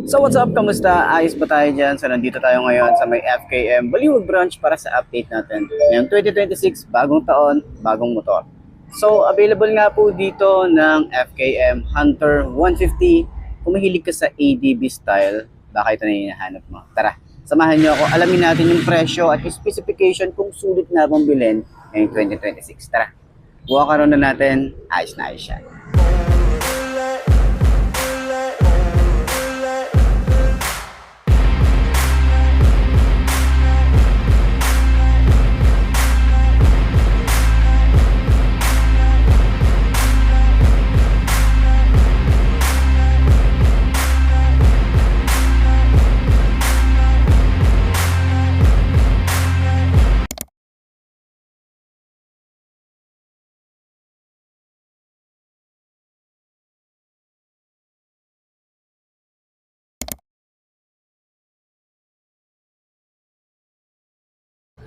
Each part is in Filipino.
So what's up? Kamusta? Ayos ba tayo dyan? So nandito tayo ngayon sa may FKM Baliwag branch para sa update natin. Ngayong 2026, bagong taon, bagong motor. So available nga po dito ng FKM Hunter 150. Kung mahilig ka sa ADB style, baka ito na yung hinahanap mo. Tara, samahan niyo ako. Alamin natin yung presyo at yung specification kung sulit na bang bilhin ngayong 2026. Tara, buka ka ron na natin. Ayos na ayos siya.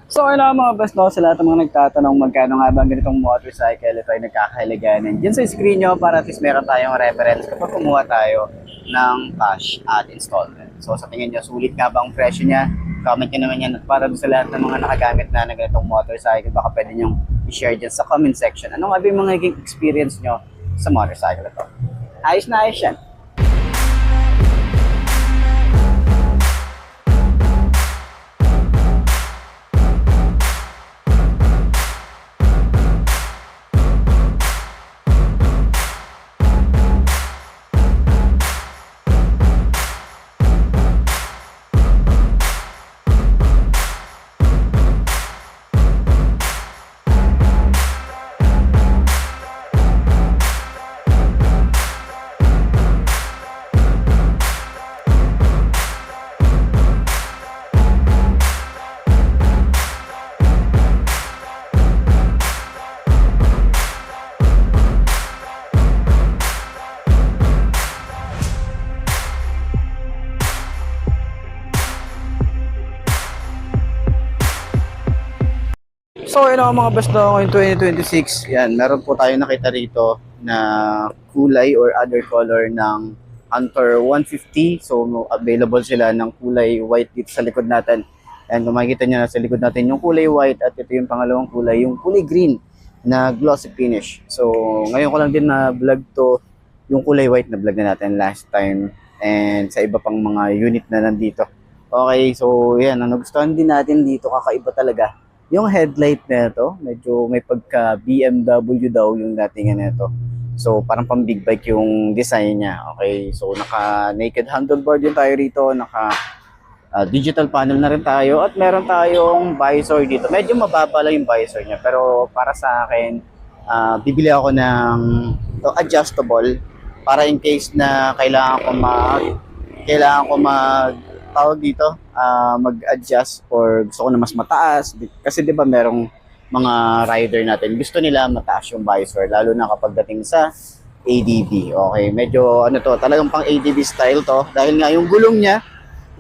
So ano mga best no, sa lahat ng mga nagtatanong magkano nga ba ang ganitong motorcycle, ito ay nagkakahalagaan. Diyan sa screen nyo para at least meron tayong reference kapag kumuha tayo ng cash at installment. So sa tingin nyo, sulit nga ba ang presyo niya? Comment nyo naman yan at para sa lahat ng mga nakagamit na ng ganitong motorcycle, baka pwede nyo i-share dyan sa comment section. Anong nga ba yung mga naging experience nyo sa motorcycle ito? Ayos na ayos yan. So yun mga best na ngayong 2026, yan, meron po tayo nakita rito na kulay or other color ng Hunter 150. So available sila ng kulay white dito sa likod natin. And kung makikita nyo na sa likod natin yung kulay white at ito yung pangalawang kulay, yung kulay green na glossy finish. So ngayon ko lang din na vlog to, yung kulay white na vlog na natin last time and sa iba pang mga unit na nandito. Okay, so yan, ang nagustuhan din natin dito, kakaiba talaga. Yung headlight na ito, medyo may pagka BMW daw yung datingan na ito. So parang pang big bike yung design niya. Okay, so naka naked handlebar din tayo rito, naka digital panel na rin tayo at meron tayong visor dito. Medyo mababa lang yung visor niya pero para sa akin, bibili ako ng adjustable para in case na kailangan ko tawag dito, mag-adjust or gusto ko na mas mataas. Kasi 'di ba merong mga rider natin, gusto nila mataas yung visor lalo na kapag dating sa ADB. Okay, medyo ano to, talagang pang ADB style to dahil nga yung gulong niya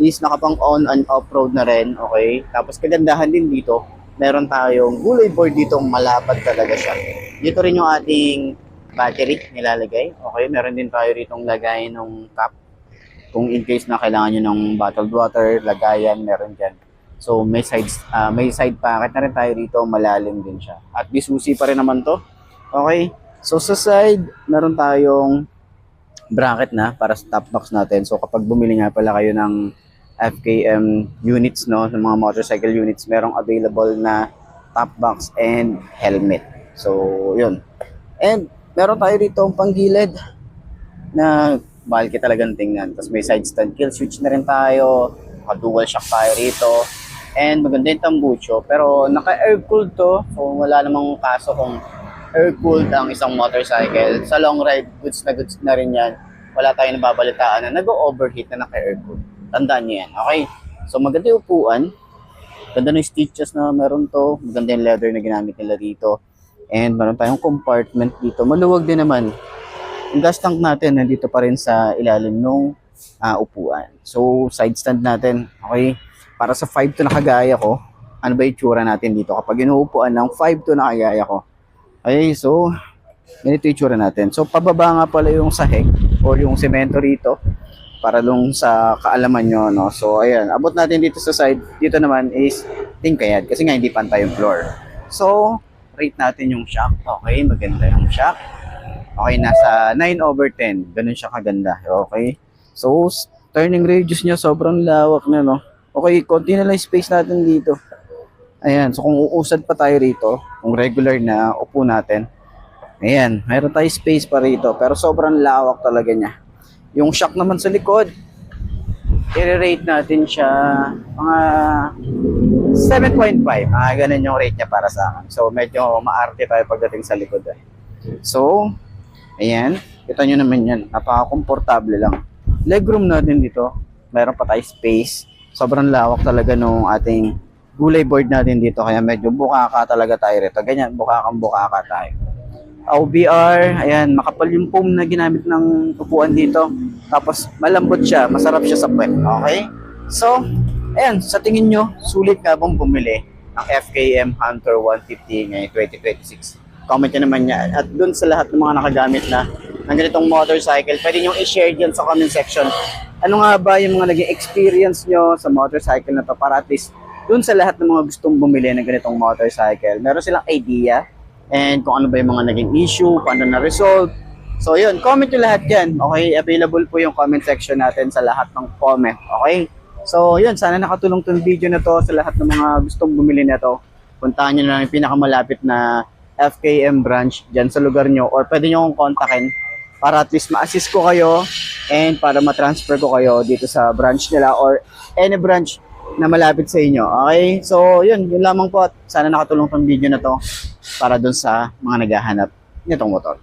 is nakapang on and off-road na rin. Okay, tapos kagandahan din dito, meron tayong gulay board dito, malapad talaga siya. Dito rin yung ating battery nilalagay. Okay, meron din tayo ritong lagay ng cap kung in case na kailangan nyo ng bottled water, lagayan, meron dyan. So may side pocket na rin tayo dito, malalim din siya. At bisusi pa rin naman to. Okay, so sa side, meron tayong bracket na para sa top box natin. So kapag bumili nga pala kayo ng FKM units, no, ng mga motorcycle units, merong available na top box and helmet. So yun. And meron tayo dito ang panggilid na bulky talagang tingnan. Tapos may side stand kill switch na rin tayo. Naka-dual shock tayo rito. And maganda yung tambucho. Pero naka-air-cooled to. So wala namang kaso kung air-cooled ang isang motorcycle. Sa long ride, goods na rin yan. Wala tayong nababalitaan na nag-overheat na naka-air-cooled. Tandaan nyo yan. Okay? So maganda yung upuan. Ganda ng stitches na meron to. Maganda yung leather na ginamit nila dito. And meron tayong compartment dito. Maluwag din naman. Yung gas tank natin nandito pa rin sa ilalim ng upuan. So side stand natin, okay, para sa 5 to na kagaya ko, ano ba yung tsura natin dito kapag inuupuan ng 5 to na kagaya ko. Okay, so ganito yung tsura natin. So pababa nga pala yung sahig or yung semento rito. para lung sa kaalaman nyo, no? So, ayan, abot natin dito sa side. Dito naman is tingkayad kasi nga hindi pantay yung floor. So, rate natin yung shock. Okay, maganda yung shock. Okay, nasa 9/10. Ganun siya kaganda. Okay. So, turning radius niya sobrang lawak na, no? Okay, konti na lang space natin dito. Ayan, so kung uusad pa tayo rito, kung regular na upo natin, ayan, mayroon tayo space pa rito. Pero sobrang lawak talaga niya. Yung shock naman sa likod, i-rate natin siya mga 7.5. Ganun yung rate niya para sa akin. So, medyo maarte tayo pagdating sa likod. So, ayan. Kita nyo naman yan. Napaka-komportable lang. Legroom natin dito. Meron pa tayo space. Sobrang lawak talaga nung ating gulay board natin dito. Kaya medyo bukaka talaga tayo rito. Ganyan, bukaka tayo. OBR, ayan, makapal yung foam na ginamit ng upuan dito. Tapos malambot siya, masarap siya sa puwet. Okay? So, ayan, sa tingin nyo, sulit nga bang bumili ng FKM Hunter 150 ngayong 2026? Comment nyo naman yan. At dun sa lahat ng mga nakagamit na ng ganitong motorcycle, pwede nyo i-share dyan sa comment section. Ano nga ba yung mga naging experience nyo sa motorcycle na to para at least dun sa lahat ng mga gustong bumili ng ganitong motorcycle, meron silang idea and kung ano ba yung mga naging issue, paano na-resolve. So yun, comment nyo lahat yan. Okay, available po yung comment section natin sa lahat ng comment. Okay? So yun, sana nakatulong tong video na to sa lahat ng mga gustong bumili na to. Puntahan nyo na lang yung pinakamalapit na FKM branch dyan sa lugar nyo or pwede nyo akong kontakin para at least ma-assist ko kayo and para ma-transfer ko kayo dito sa branch nila or any branch na malapit sa inyo. Okay? So yun lamang po at sana nakatulong tong video na to para dun sa mga naghahanap nitong motor.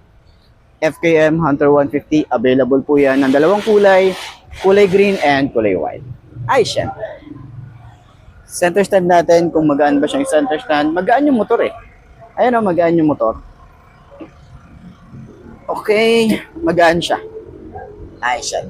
FKM Hunter 150, available po yan ng dalawang kulay, kulay green and kulay white. Ay, siya. Center stand natin, kung magaan ba siyang center stand, magaan yung motor eh. Ayan o, magaan yung motor. Okay, magaan siya. Ay, siya.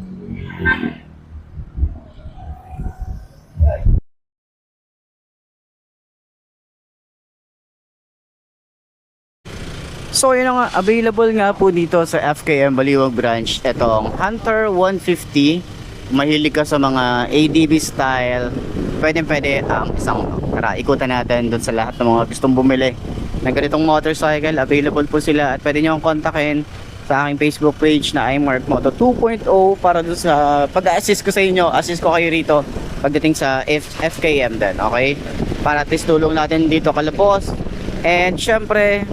So yun nga, available nga po dito sa FKM Baliwag branch itong Hunter 150. Mahilig ka sa mga ADB style, pwede ang isang tara, ikutan natin doon sa lahat ng mga gustong bumili ng ganitong motorcycle. Available po sila at pwede nyo akong kontakin sa aking Facebook page na iMark Moto 2.0 para doon sa pag-assist ko sa inyo, assist ko kayo rito pagdating sa FKM din, okay? Para at least tulong natin dito kalapos. And syempre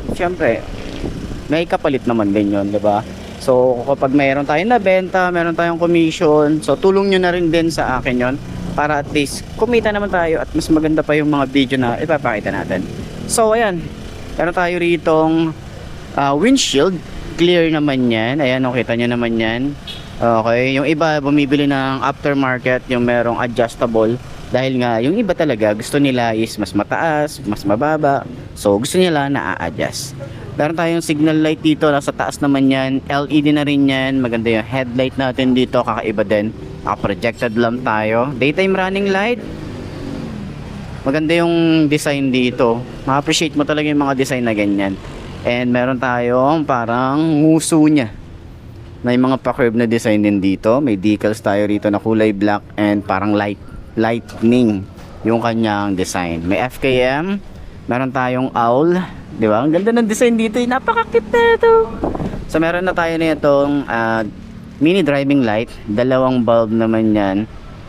may kapalit naman din yun, di ba? So, kapag mayroon tayong nabenta, meron tayong commission, so tulong nyo na rin din sa akin yon para at least kumita naman tayo at mas maganda pa yung mga video na ipapakita natin. So, ayan. Meron tayo ritong windshield. Clear naman yan. Ayan, kita nyo naman yan. Okay. Yung iba, bumibili ng aftermarket, yung merong adjustable. Dahil nga, yung iba talaga, gusto nila is mas mataas, mas mababa. So, gusto nila na-a-adjust. Meron tayong signal light dito, nasa taas naman yan. LED na rin yan. Maganda yung headlight natin dito, kakaiba din. Naka-projected lamp tayo. Daytime running light. Maganda yung design dito. Ma-appreciate mo talaga yung mga design na ganyan. And meron tayong parang nguso niya. May mga pa-curve na design din dito. May decals tayo rito na kulay black and parang lightning yung kanyang design. May FKM. Meron tayong owl. Di ba? Ang ganda ng design dito. Napaka-cute na ito. So meron na tayo na itong mini driving light. Dalawang bulb naman yan.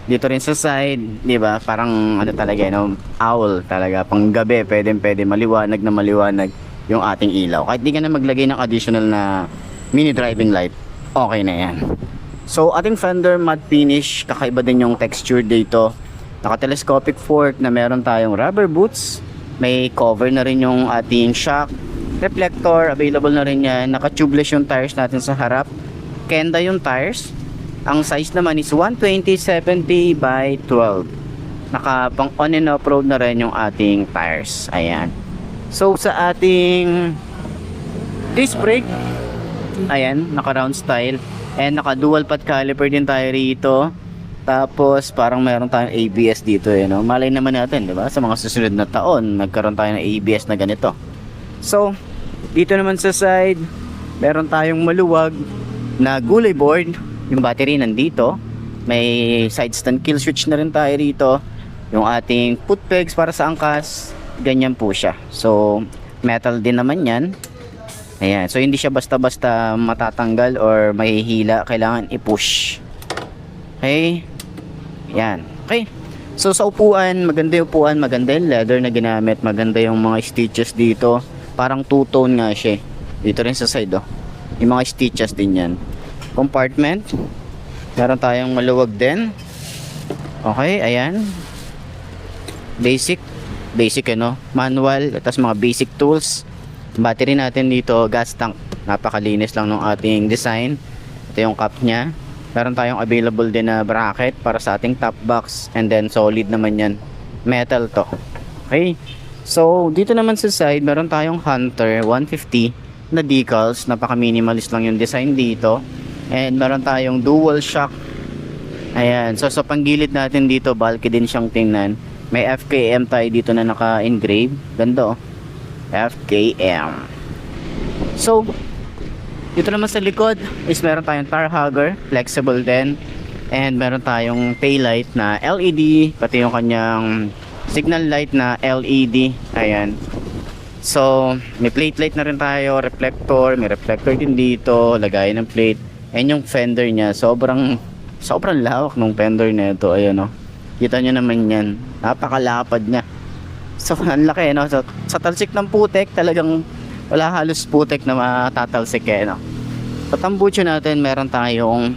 Dito rin sa side, di ba? Parang ano talaga, no? Owl talaga. Pang gabi, pwede maliwanag na maliwanag yung ating ilaw. Kahit di ka na maglagay ng additional na mini driving light, okay na yan. So ating fender matte finish, kakaiba din yung texture dito. Naka-telescopic fork na meron tayong rubber boots. May cover na rin yung ating shock. Reflector, available na rin yan. Naka-tubeless yung tires natin sa harap. Kenda yung tires. Ang size naman is 120/70 by 12. Naka pang on and off road na rin yung ating tires. Ayan. So sa ating disc brake, ayan, naka round style. And naka dual path caliper din tayo rito. Tapos parang meron tayong ABS dito, no? Malay naman natin, di ba? Sa mga susunod na taon, nagkaroon tayo ng ABS na ganito. So, dito naman sa side, meron tayong maluwag na gulay board. Yung battery nandito. May side stand kill switch na rin tayo rito. Yung ating foot pegs para sa angkas, ganyan po siya. So, metal din naman yan. Ayan. So, hindi siya basta-basta matatanggal or mahihila. Kailangan i-push. Okay? Ayan. Okay. So, sa upuan, maganda yung upuan. Maganda yung leather na ginamit. Maganda yung mga stitches dito. Parang two-tone nga siya. Dito rin sa side, oh. Yung mga stitches din yan. Compartment. Meron tayong maluwag din. Okay, ayan. Basic manual, tapos mga basic tools. Battery natin dito, gas tank. Napakalinis lang ng ating design. Ito yung cap nya. Meron tayong available din na bracket para sa ating top box, and then solid naman yan. Metal to. Okay. So, dito naman sa side, meron tayong Hunter 150 na decals. Napaka minimalist lang yung design dito. And meron tayong dual shock. Ayan. So, sa panggilid natin dito, bulky din siyang tingnan. May FKM tayo dito na naka-engrave. Ganda, oh. FKM. So, dito naman sa likod is meron tayong tar hugger, flexible din. And meron tayong tail light na LED, pati yung kanyang signal light na LED. Ayan. So, may plate light na rin tayo, reflector. May reflector din dito, lagay ng plate. And yung fender niya, sobrang lawak ng fender na ito. Ayan, oh. Kita nyo naman yan. Napakalapad niya. So, ang laki, no? So, sa talsik ng putek, talagang wala halos putek na matatalsik, no? Sa tambucho natin, meron tayong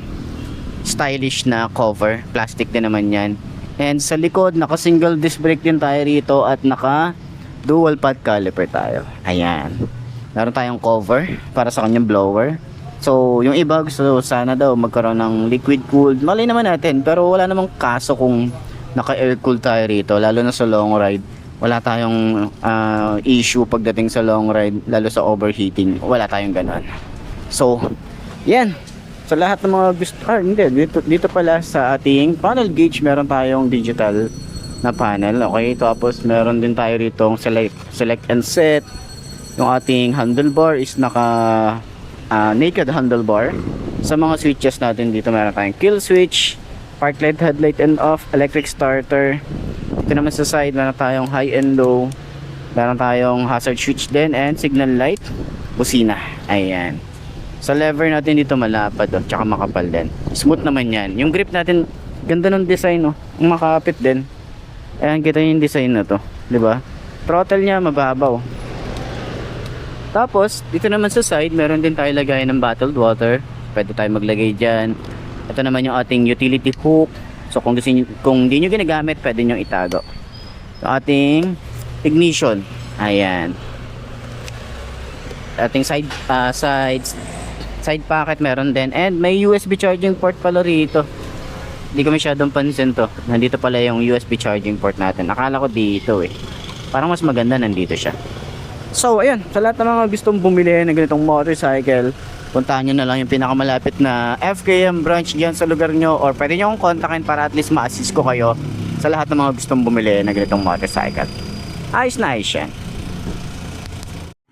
stylish na cover. Plastic din naman yan. And sa likod, naka single disc brake din tayo rito at naka dual pad caliper tayo. Ayan. Meron tayong cover para sa kanyang blower. So, yung iba gusto sana daw magkaroon ng liquid cooled. Malay naman natin, pero wala namang kaso kung naka-air cool tayo rito, lalo na sa long ride. Wala tayong issue pagdating sa long ride, lalo sa overheating. Wala tayong ganon. So, yan. Sa lahat ng mga gusto, dito pala sa ating panel gauge, meron tayong digital na panel. Okay, tapos meron din tayo rito select and set. Yung ating handlebar is naka naked handlebar. Sa mga switches natin dito, meron tayong kill switch, park light, headlight and off, electric starter. Ito naman sa side, meron tayong high and low. Meron tayong hazard switch din and signal light, busina. Ayan. Sa lever natin dito malapad, oh, tsaka makapal din. Smooth naman yan. Yung grip natin, ganda ng design, oh. Makapit din. Ayan, kita yung design na to, di ba? Throttle niya mababaw. Tapos, dito naman sa side, meron din tayo lagay ng bottled water. Pwede tayo maglagay dyan. Ito naman yung ating utility hook. So, kung hindi nyo ginagamit, pwede nyo itago. So, ating ignition. Ayan. Ating side pocket meron din. And may USB charging port pala rito. Hindi ko masyadong pansin to. Nandito pala yung USB charging port natin. Akala ko dito, eh. Parang mas maganda nandito siya. So, ayun. Sa lahat ng mga gustong bumili ng ganitong motorcycle, puntahan nyo na lang yung pinakamalapit na FKM branch dyan sa lugar nyo, or pwede nyo akong kontakin para at least ma-assist ko kayo sa lahat ng mga gustong bumili ng ganitong motorcycle. Ayos na ayos yan.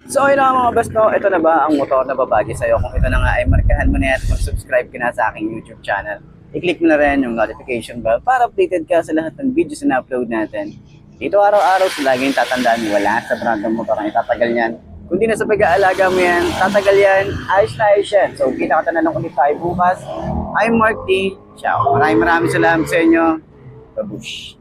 So ayun na mga basto, ito na ba ang motor na babagi sa'yo? Kung ito na nga ay markahan mo na yan at mag-subscribe ka na sa aking YouTube channel. I-click mo na rin yung notification bell para updated ka sa lahat ng videos na upload natin. Dito araw-araw, so laging tatandaan, wala sa brandong motor ang itatagal niyan. Kung di na sa pag-aalaga mo yan, tatagal yan, ayos na ayos yan. So kita ka na lang ulit tayo bukas. I'm Mark D. Ciao. Maraming salamat sa inyo. Babush.